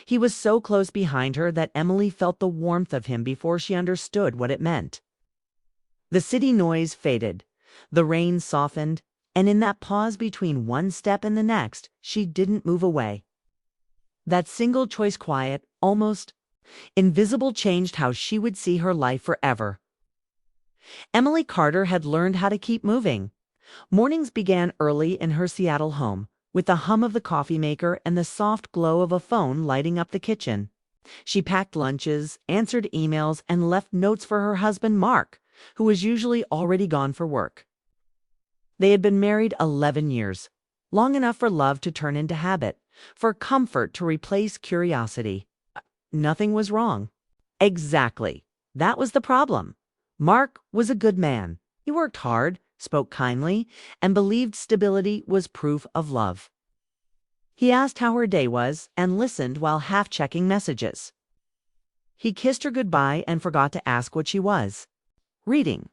He was so close behind her that Emily felt the warmth of him before she understood what it meant. The city noise faded, the rain softened, and in that pause between one step and the next, she didn't move away. That single choice quiet, almost invisible, changed how she would see her life forever. Emily Carter had learned how to keep moving. Mornings began early in her Seattle home, with the hum of the coffee maker and the soft glow of a phone lighting up the kitchen. She packed lunches, answered emails, and left notes for her husband, Mark, who was usually already gone for work. They had been married 11 years, long enough for love to turn into habit, for comfort to replace curiosity. Nothing was wrong. Exactly. That was the problem. Mark was a good man. He worked hard, spoke kindly, and believed stability was proof of love. He asked how her day was and listened while half-checking messages. He kissed her goodbye and forgot to ask what she was. Reading.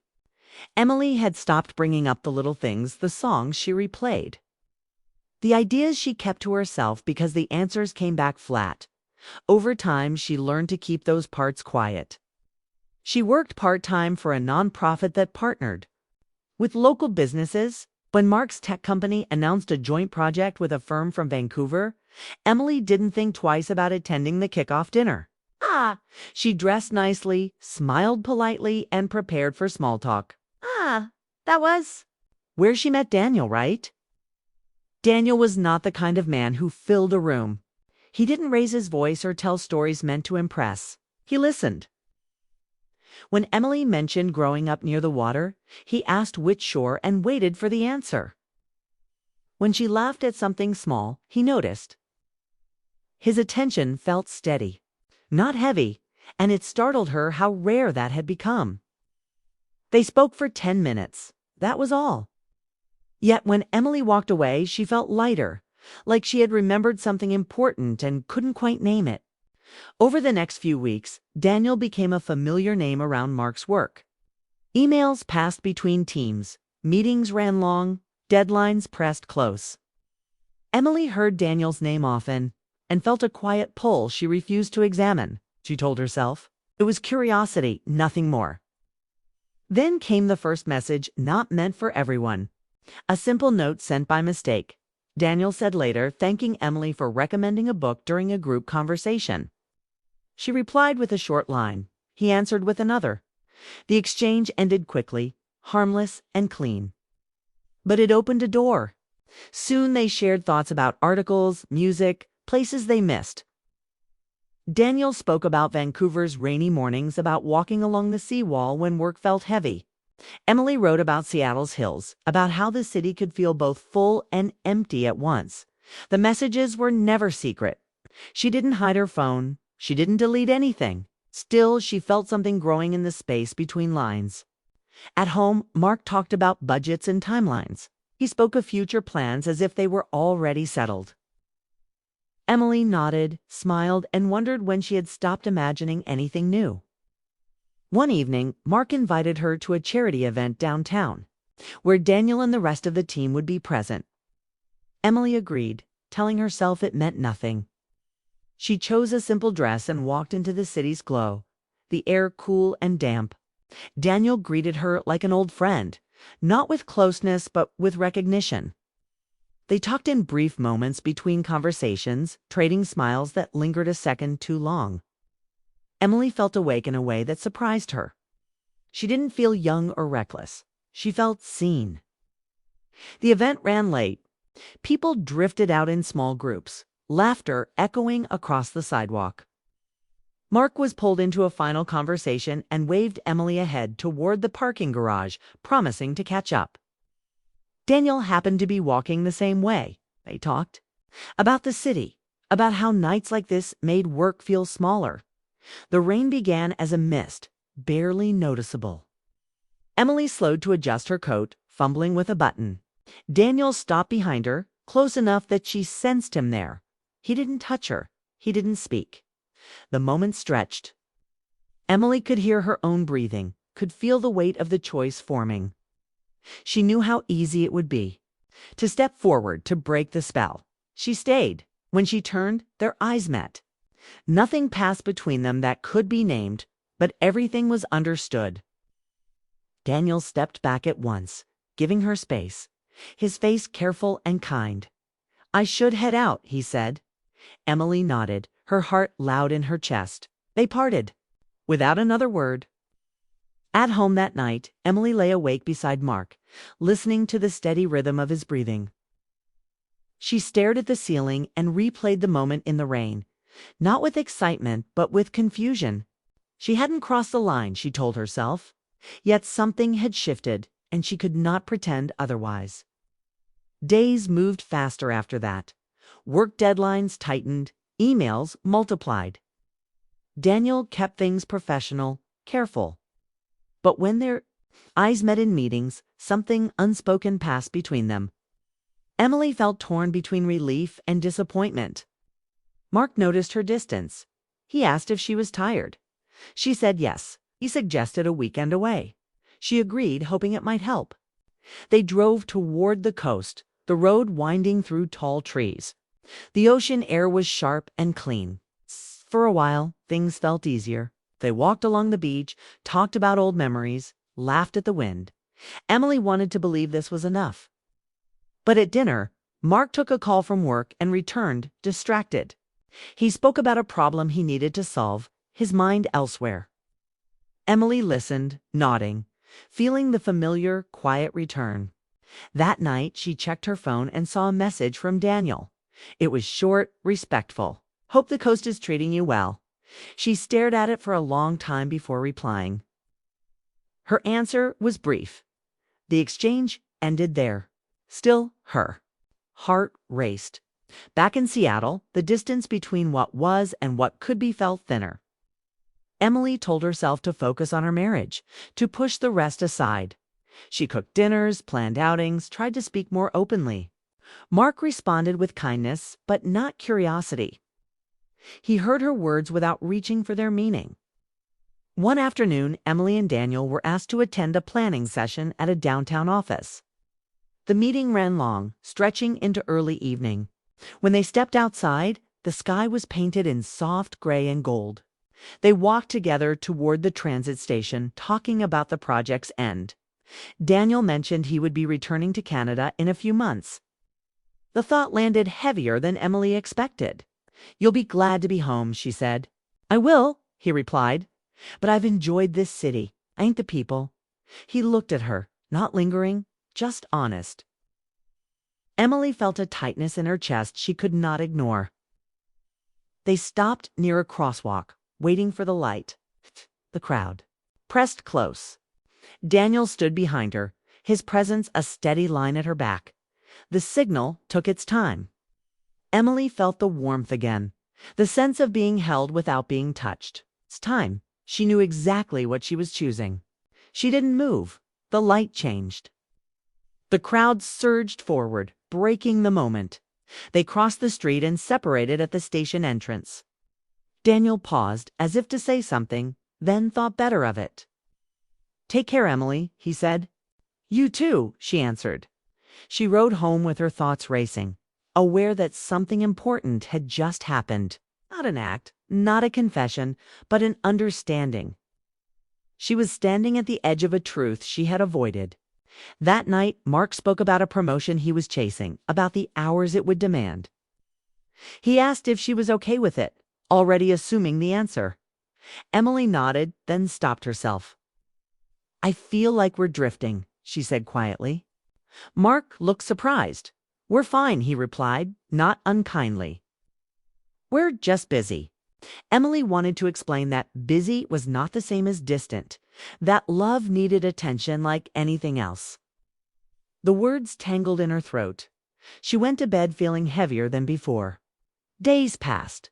Emily had stopped bringing up the little things, the songs she replayed. The ideas she kept to herself because the answers came back flat. Over time, she learned to keep those parts quiet. She worked part-time for a nonprofit that partnered with local businesses. When Mark's tech company announced a joint project with a firm from Vancouver, Emily didn't think twice about attending the kickoff dinner. She dressed nicely, smiled politely, and prepared for small talk. That was where she met Daniel, right? Daniel was not the kind of man who filled a room. He didn't raise his voice or tell stories meant to impress. He listened. When Emily mentioned growing up near the water, he asked which shore and waited for the answer. When she laughed at something small, he noticed. His attention felt steady, not heavy, and it startled her how rare that had become. They spoke for 10 minutes. That was all. Yet when Emily walked away, she felt lighter, like she had remembered something important and couldn't quite name it. Over the next few weeks, Daniel became a familiar name around Mark's work. Emails passed between teams, meetings ran long, deadlines pressed close. Emily heard Daniel's name often and felt a quiet pull she refused to examine. She told herself it was curiosity, nothing more. Then came the first message not meant for everyone. A simple note sent by mistake. Daniel said later, thanking Emily for recommending a book during a group conversation. She replied with a short line. He answered with another. The exchange ended quickly, harmless and clean. But it opened a door. Soon they shared thoughts about articles, music, places they missed. Daniel spoke about Vancouver's rainy mornings, about walking along the seawall when work felt heavy. Emily wrote about Seattle's hills, about how the city could feel both full and empty at once. The messages were never secret. She didn't hide her phone. She didn't delete anything. Still, she felt something growing in the space between lines. At home, Mark talked about budgets and timelines. He spoke of future plans as if they were already settled. Emily nodded, smiled, and wondered when she had stopped imagining anything new. One evening, Mark invited her to a charity event downtown, where Daniel and the rest of the team would be present. Emily agreed, telling herself it meant nothing. She chose a simple dress and walked into the city's glow, the air cool and damp. Daniel greeted her like an old friend, not with closeness but with recognition. They talked in brief moments between conversations, trading smiles that lingered a second too long. Emily felt awake in a way that surprised her. She didn't feel young or reckless. She felt seen. The event ran late. People drifted out in small groups, laughter echoing across the sidewalk. Mark was pulled into a final conversation and waved Emily ahead toward the parking garage, promising to catch up. Daniel happened to be walking the same way. They talked about the city, about how nights like this made work feel smaller. The rain began as a mist, barely noticeable. Emily slowed to adjust her coat, fumbling with a button. Daniel stopped behind her, close enough that she sensed him there. He didn't touch her. He didn't speak. The moment stretched. Emily could hear her own breathing, could feel the weight of the choice forming. She knew how easy it would be to step forward, to break the spell. She stayed. When she turned, their eyes met. Nothing passed between them that could be named, but everything was understood. Daniel stepped back at once, giving her space, his face careful and kind. "I should head out," he said. Emily nodded, her heart loud in her chest. They parted, without another word. At home that night, Emily lay awake beside Mark, listening to the steady rhythm of his breathing. She stared at the ceiling and replayed the moment in the rain, not with excitement, but with confusion. She hadn't crossed the line, she told herself, yet something had shifted, and she could not pretend otherwise. Days moved faster after that. Work deadlines tightened, emails multiplied. Daniel kept things professional, careful. But when their eyes met in meetings, something unspoken passed between them. Emily felt torn between relief and disappointment. Mark noticed her distance. He asked if she was tired. She said yes. He suggested a weekend away. She agreed, hoping it might help. They drove toward the coast, the road winding through tall trees. The ocean air was sharp and clean. For a while, things felt easier. They walked along the beach, talked about old memories, laughed at the wind. Emily wanted to believe this was enough. But at dinner, Mark took a call from work and returned, distracted. He spoke about a problem he needed to solve, his mind elsewhere. Emily listened, nodding, feeling the familiar, quiet return. That night, she checked her phone and saw a message from Daniel. It was short, respectful. "Hope the coast is treating you well." She stared at it for a long time before replying. Her answer was brief. The exchange ended there. Still, her heart raced. Back in Seattle, the distance between what was and what could be felt thinner. Emily told herself to focus on her marriage, to push the rest aside. She cooked dinners, planned outings, tried to speak more openly. Mark responded with kindness, but not curiosity. He heard her words without reaching for their meaning. One afternoon, Emily and Daniel were asked to attend a planning session at a downtown office. The meeting ran long, stretching into early evening. When they stepped outside, the sky was painted in soft gray and gold. They walked together toward the transit station, talking about the project's end. Daniel mentioned he would be returning to Canada in a few months. The thought landed heavier than Emily expected. "You'll be glad to be home," she said. "I will," he replied. "But I've enjoyed this city, ain't the people." He looked at her, not lingering, just honest. Emily felt a tightness in her chest she could not ignore. They stopped near a crosswalk, waiting for the light. The crowd pressed close. Daniel stood behind her, his presence a steady line at her back. The signal took its time. Emily felt the warmth again, the sense of being held without being touched. It's time. She knew exactly what she was choosing. She didn't move. The light changed. The crowd surged forward, breaking the moment. They crossed the street and separated at the station entrance. Daniel paused, as if to say something, then thought better of it. "Take care, Emily," he said. "You too," she answered. She rode home with her thoughts racing, aware that something important had just happened. Not an act, not a confession, but an understanding. She was standing at the edge of a truth she had avoided. That night, Mark spoke about a promotion he was chasing, about the hours it would demand. He asked if she was okay with it, already assuming the answer. Emily nodded, then stopped herself. "I feel like we're drifting," she said quietly. Mark looked surprised. "We're fine," he replied, not unkindly. "We're just busy." Emily wanted to explain that busy was not the same as distant, that love needed attention like anything else. The words tangled in her throat. She went to bed feeling heavier than before. Days passed.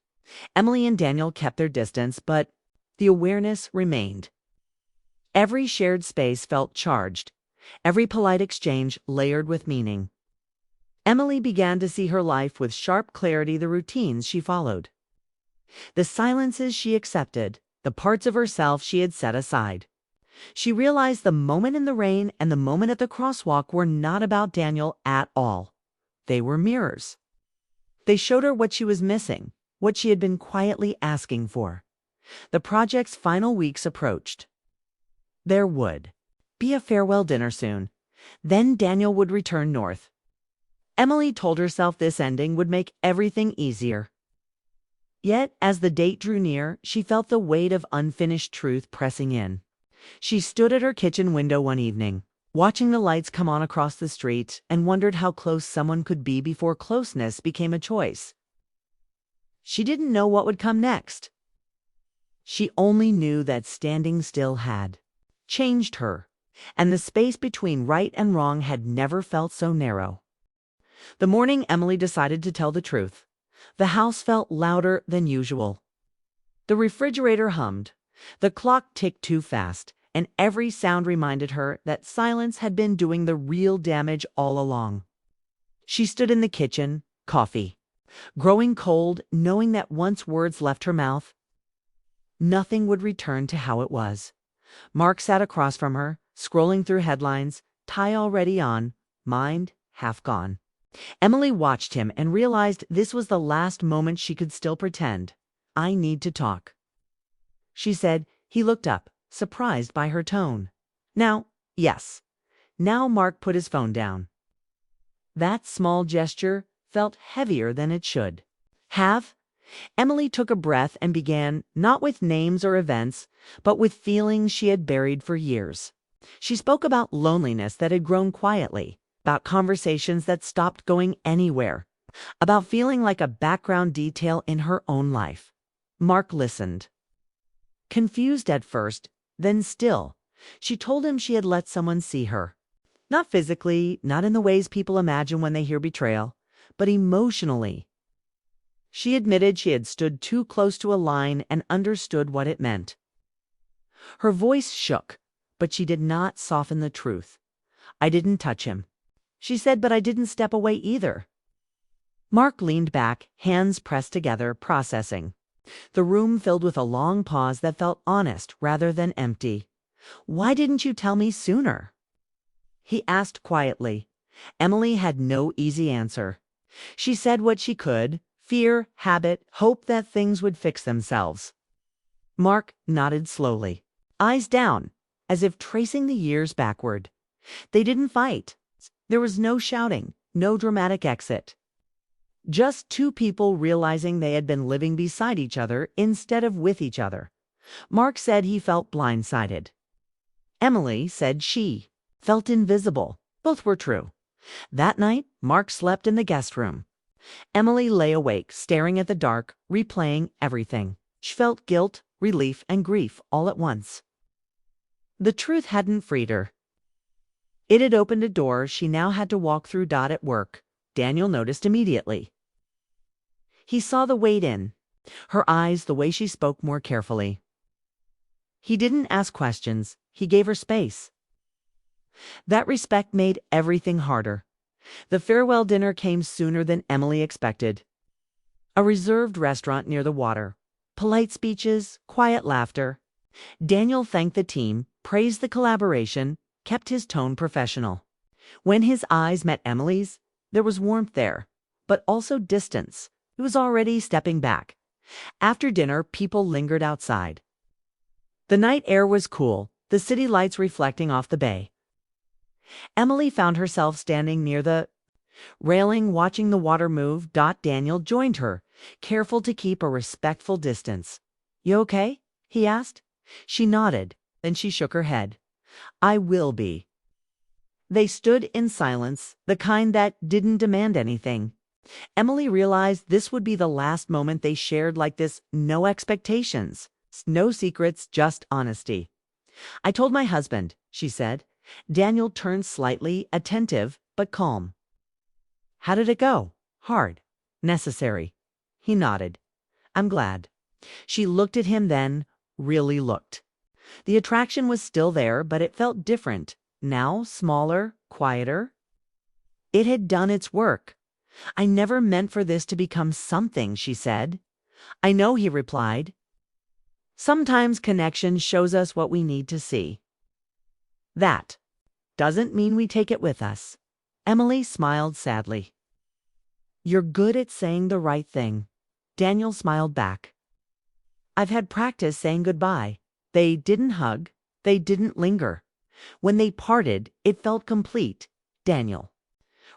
Emily and Daniel kept their distance, but the awareness remained. Every shared space felt charged, every polite exchange layered with meaning. Emily began to see her life with sharp clarity, the routines she followed, the silences she accepted, the parts of herself she had set aside. She realized the moment in the rain and the moment at the crosswalk were not about Daniel at all. They were mirrors. They showed her what she was missing, what she had been quietly asking for. The project's final weeks approached. There would be a farewell dinner soon. Then Daniel would return north. Emily told herself this ending would make everything easier. Yet, as the date drew near, she felt the weight of unfinished truth pressing in. She stood at her kitchen window one evening, watching the lights come on across the street, and wondered how close someone could be before closeness became a choice. She didn't know what would come next. She only knew that standing still had changed her, and the space between right and wrong had never felt so narrow. The morning Emily decided to tell the truth, the house felt louder than usual. The refrigerator hummed, the clock ticked too fast, and every sound reminded her that silence had been doing the real damage all along. She stood in the kitchen, coffee growing cold, knowing that once words left her mouth, nothing would return to how it was. Mark sat across from her, scrolling through headlines, tie already on, mind half gone. Emily watched him and realized this was the last moment she could still pretend. "I need to talk," she said. He looked up, surprised by her tone. "Now, yes." Now Mark put his phone down. That small gesture felt heavier than it should have. Emily took a breath and began, not with names or events, but with feelings she had buried for years. She spoke about loneliness that had grown quietly, about conversations that stopped going anywhere, about feeling like a background detail in her own life. Mark listened. Confused at first, then still, she told him she had let someone see her. Not physically, not in the ways people imagine when they hear betrayal, but emotionally. She admitted she had stood too close to a line and understood what it meant. Her voice shook, but she did not soften the truth. "I didn't touch him," she said, "but I didn't step away either." Mark leaned back, hands pressed together, processing. The room filled with a long pause that felt honest rather than empty. "Why didn't you tell me sooner?" he asked quietly. Emily had no easy answer. She said what she could: fear, habit, hope that things would fix themselves. Mark nodded slowly, eyes down, as if tracing the years backward. They didn't fight. There was no shouting, no dramatic exit. Just two people realizing they had been living beside each other instead of with each other. Mark said he felt blindsided. Emily said she felt invisible. Both were true. That night, Mark slept in the guest room. Emily lay awake, staring at the dark, replaying everything. She felt guilt, relief, and grief all at once. The truth hadn't freed her. It had opened a door she now had to walk through. At work, Daniel noticed immediately. He saw the weight in her eyes, the way she spoke more carefully. He didn't ask questions, he gave her space. That respect made everything harder. The farewell dinner came sooner than Emily expected. A reserved restaurant near the water. Polite speeches, quiet laughter. Daniel thanked the team, praised the collaboration, kept his tone professional. When his eyes met Emily's, there was warmth there, but also distance. He was already stepping back. After dinner, people lingered outside. The night air was cool, the city lights reflecting off the bay. Emily found herself standing near the railing, watching the water move. Daniel joined her, careful to keep a respectful distance. "You okay?" he asked. She nodded, then she shook her head. "I will be." They stood in silence, the kind that didn't demand anything. Emily realized this would be the last moment they shared like this. No expectations, no secrets, just honesty. "I told my husband," she said. Daniel turned slightly, attentive but calm. "How did it go?" "Hard. Necessary." He nodded. "I'm glad." She looked at him then, really looked. The attraction was still there, but it felt different. Now, smaller, quieter. It had done its work. "I never meant for this to become something," she said. "I know," he replied. "Sometimes connection shows us what we need to see. That doesn't mean we take it with us." Emily smiled sadly. "You're good at saying the right thing." Daniel smiled back. I've had practice saying goodbye. They didn't hug. They didn't linger. When they parted, it felt complete. Daniel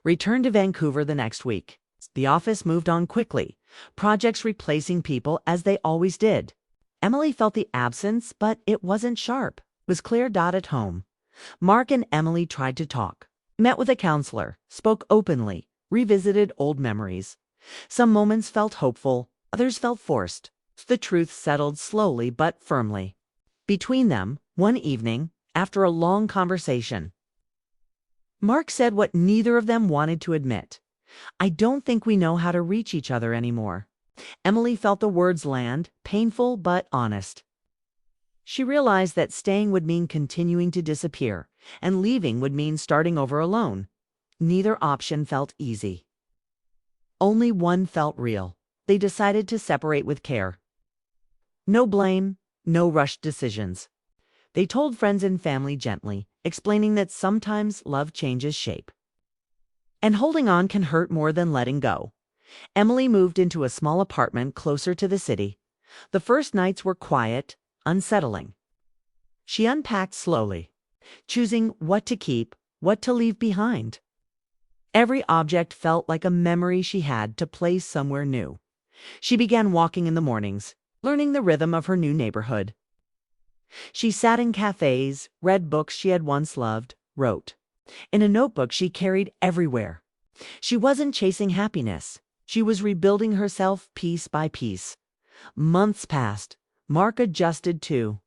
returned to Vancouver the next week. The office moved on quickly, projects replacing people as they always did. Emily felt the absence, but it wasn't sharp. It was clear. At home, Mark and Emily tried to talk, met with a counselor, spoke openly, revisited old memories. Some moments felt hopeful, others felt forced. The truth settled slowly but firmly. Between them, one evening, after a long conversation, Mark said what neither of them wanted to admit. I don't think we know how to reach each other anymore. Emily felt the words land, painful but honest. She realized that staying would mean continuing to disappear, and leaving would mean starting over alone. Neither option felt easy. Only one felt real. They decided to separate with care. No blame, no rushed decisions. They told friends and family gently, explaining that sometimes love changes shape. And holding on can hurt more than letting go. Emily moved into a small apartment closer to the city. The first nights were quiet, unsettling. She unpacked slowly, choosing what to keep, what to leave behind. Every object felt like a memory she had to place somewhere new. She began walking in the mornings, learning the rhythm of her new neighborhood. She sat in cafes, read books she had once loved, wrote in a notebook she carried everywhere. She wasn't chasing happiness. She was rebuilding herself piece by piece. Months passed. Mark adjusted too.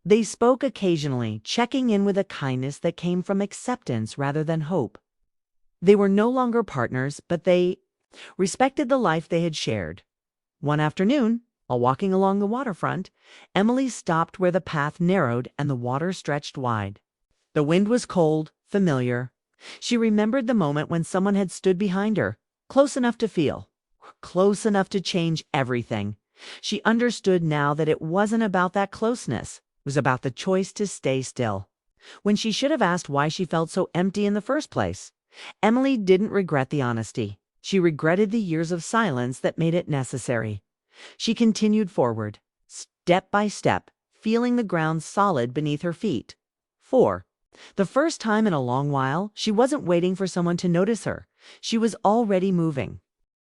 They spoke occasionally, checking in with a kindness that came from acceptance rather than hope. They were no longer partners, but they respected the life they had shared. One afternoon, while walking along the waterfront, Emily stopped where the path narrowed and the water stretched wide. The wind was cold, familiar. She remembered the moment when someone had stood behind her, close enough to feel, close enough to change everything. She understood now that it wasn't about that closeness. It was about the choice to stay still. When she should have asked why she felt so empty in the first place. Emily didn't regret the honesty. She regretted the years of silence that made it necessary. She continued forward, step by step, feeling the ground solid beneath her feet. 4. The first time in a long while, she wasn't waiting for someone to notice her. She was already moving.